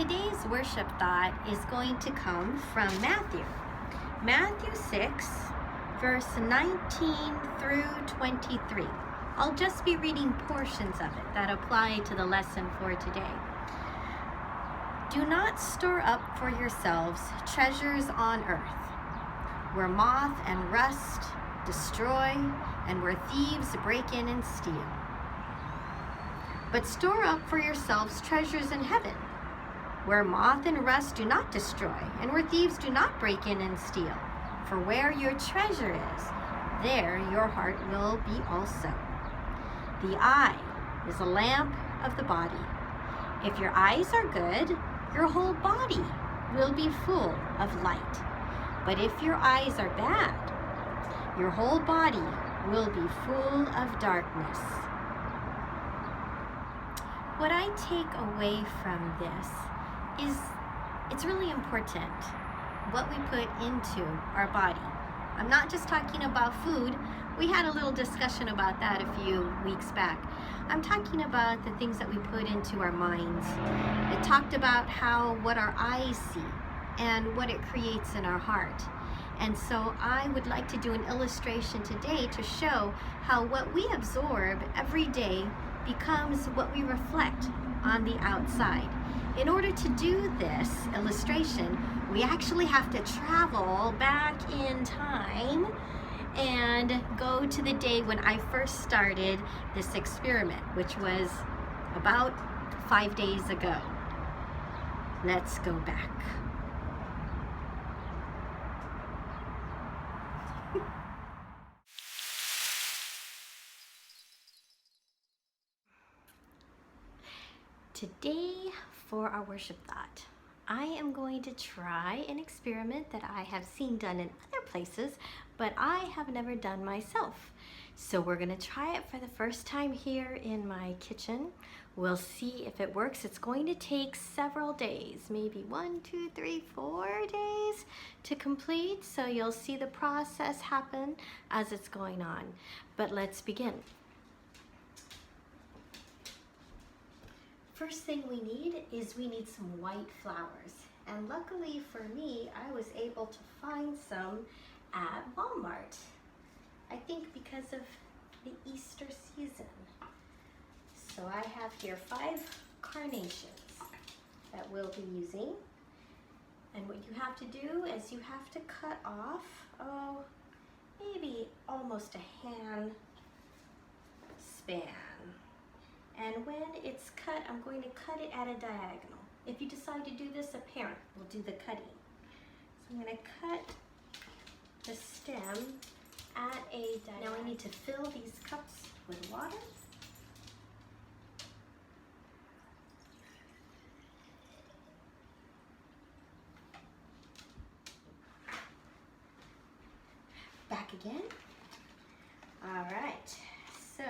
Today's worship thought is going to come from Matthew 6, verse 19 through 23. I'll just be reading portions of it that apply to the lesson for today. Do not store up for yourselves treasures on earth, where moth and rust destroy and where thieves break in and steal. But store up for yourselves treasures in heaven, where moth and rust do not destroy, and where thieves do not break in and steal. For where your treasure is, there your heart will be also. The eye is a lamp of the body. If your eyes are good, your whole body will be full of light. But if your eyes are bad, your whole body will be full of darkness. What I take away from this is it's really important what we put into our body. I'm not just talking about food. We had a little discussion about that a few weeks back. I'm talking about the things that we put into our minds. It talked about what our eyes see and what it creates in our heart. And so I would like to do an illustration today to show how what we absorb every day becomes what we reflect on the outside. In order to do this illustration, we actually have to travel back in time and go to the day when I first started this experiment, which was about 5 days ago. Let's go back. Today, for our worship thought, I am going to try an experiment that I have seen done in other places, but I have never done myself. So we're going to try it for the first time here in my kitchen. We'll see if it works. It's going to take several days, maybe 1, 2, 3, 4 days to complete. So you'll see the process happen as it's going on. But let's begin. First thing we need some white flowers. And luckily for me, I was able to find some at Walmart. I think because of the Easter season. So I have here 5 carnations that we'll be using. And what you have to do is you have to cut off, maybe almost a hand span. And when it's cut, I'm going to cut it at a diagonal. If you decide to do this, a parent will do the cutting. So I'm going to cut the stem at a diagonal. Now I need to fill these cups with water. Back again. All right, so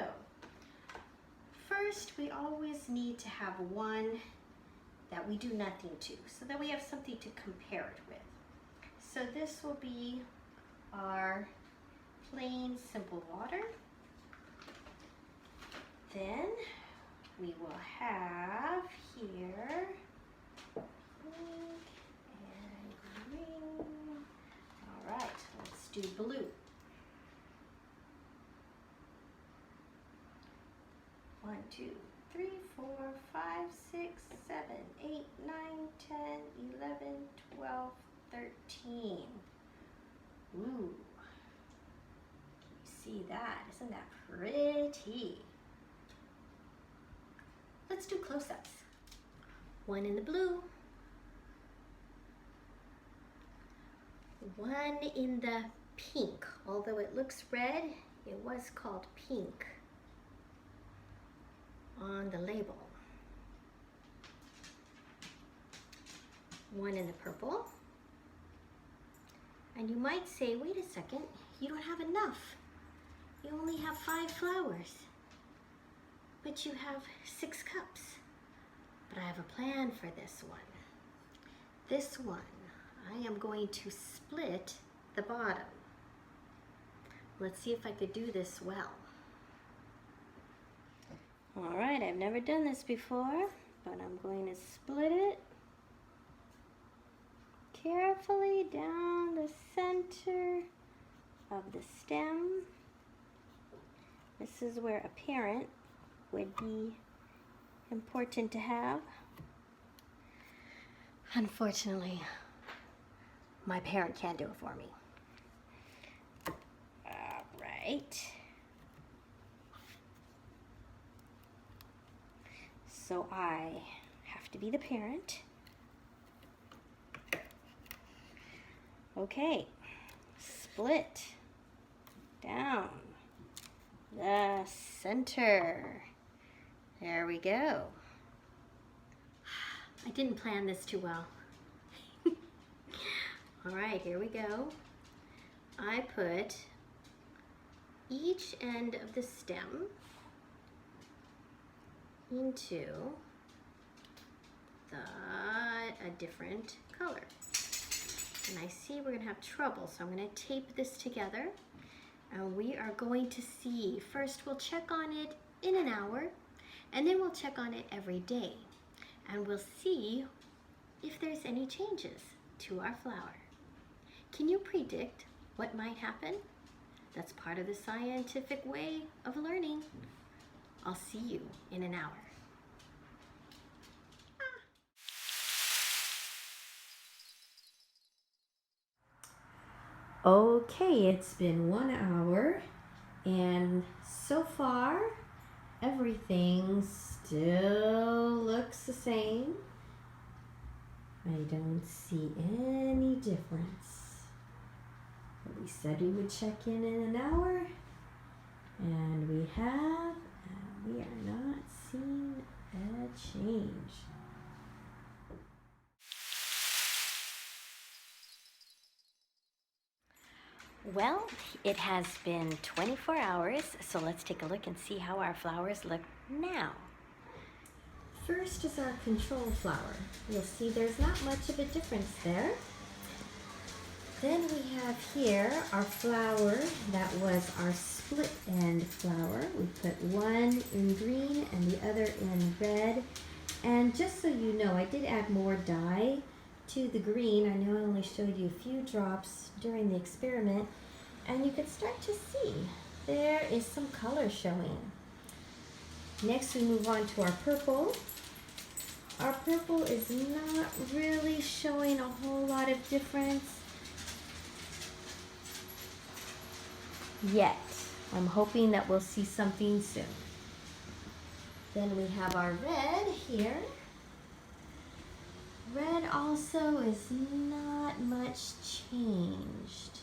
first, we always need to have one that we do nothing to, so that we have something to compare it with. So this will be our plain simple water. Then we will have here pink and green. All right, let's do blue. 1, 2, 3, 4, 5, 6, 7, 8, 9, 10, 11, 12, 13. Ooh, can you see that? Isn't that pretty? Let's do close-ups. 1 in the blue. 1 in the pink. Although it looks red, it was called pink on the label. 1 in the purple. And you might say, wait a second, you don't have enough. You only have 5 flowers, but you have 6 cups. But I have a plan for this one. This one, I am going to split the bottom. Let's see if I could do this well. All right, I've never done this before, but I'm going to split it carefully down the center of the stem. This is where a parent would be important to have. Unfortunately, my parent can't do it for me. All right. So I have to be the parent. Okay, split down the center. There we go. I didn't plan this too well. All right, here we go. I put each end of the stem into a different color. And I see we're gonna have trouble, so I'm gonna tape this together and we are going to see. First, we'll check on it in an hour, and then we'll check on it every day. And we'll see if there's any changes to our flower. Can you predict what might happen? That's part of the scientific way of learning. I'll see you in an hour. Okay, it's been 1 hour, and so far everything still looks the same. I don't see any difference. But we said we would check in an hour, and we have, and we are not seeing a change. Well, it has been 24 hours, so let's take a look and see how our flowers look now. First is our control flower. You'll see there's not much of a difference there. Then we have here our flower that was our split end flower. We put one in green and the other in red. And just so you know, I did add more dye to the green. I know I only showed you a few drops during the experiment, and you can start to see there is some color showing. Next we move on to our purple. Our purple is not really showing a whole lot of difference yet. I'm hoping that we'll see something soon. Then we have our red here. Red also is not much changed.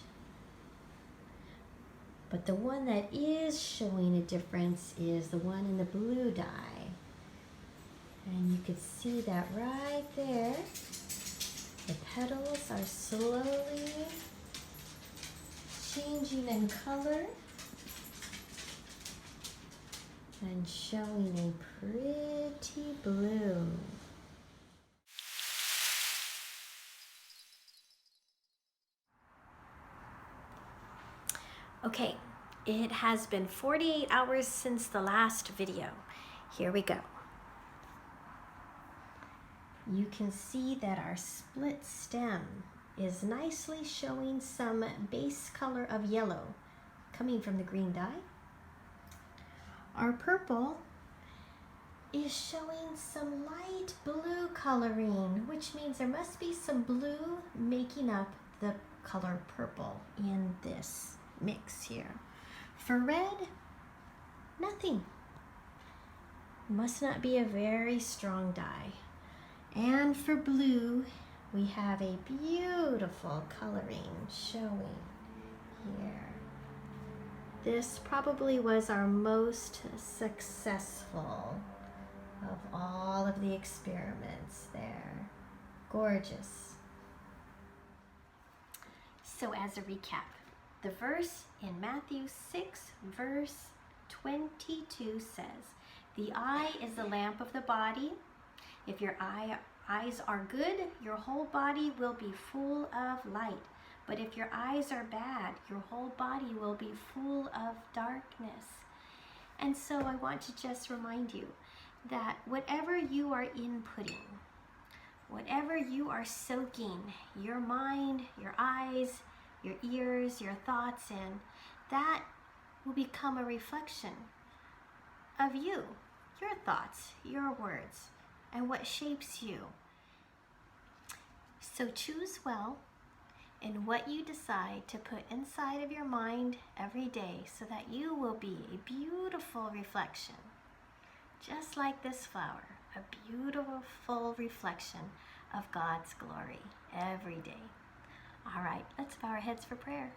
But the one that is showing a difference is the one in the blue dye. And you can see that right there. The petals are slowly changing in color and showing a pretty blue. Okay, it has been 48 hours since the last video. Here we go. You can see that our split stem is nicely showing some base color of yellow coming from the green dye. Our purple is showing some light blue coloring, which means there must be some blue making up the color purple in this mix here. For red, nothing. Must not be a very strong dye. And for blue, we have a beautiful coloring showing here. This probably was our most successful of all of the experiments there. Gorgeous. So as a recap, the verse in Matthew 6, verse 22 says, "The eye is the lamp of the body. If your eyes are good, your whole body will be full of light. But if your eyes are bad, your whole body will be full of darkness." And so I want to just remind you that whatever you are inputting, whatever you are soaking your mind, your eyes, your ears, your thoughts in, that will become a reflection of you, your thoughts, your words, and what shapes you. So choose well in what you decide to put inside of your mind every day so that you will be a beautiful reflection, just like this flower, a beautiful reflection of God's glory every day. All right, let's bow our heads for prayer.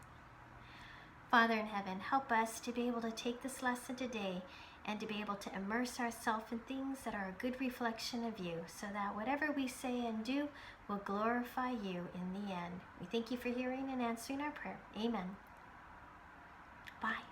Father in heaven, help us to be able to take this lesson today and to be able to immerse ourselves in things that are a good reflection of you, so that whatever we say and do will glorify you in the end. We thank you for hearing and answering our prayer. Amen. Bye.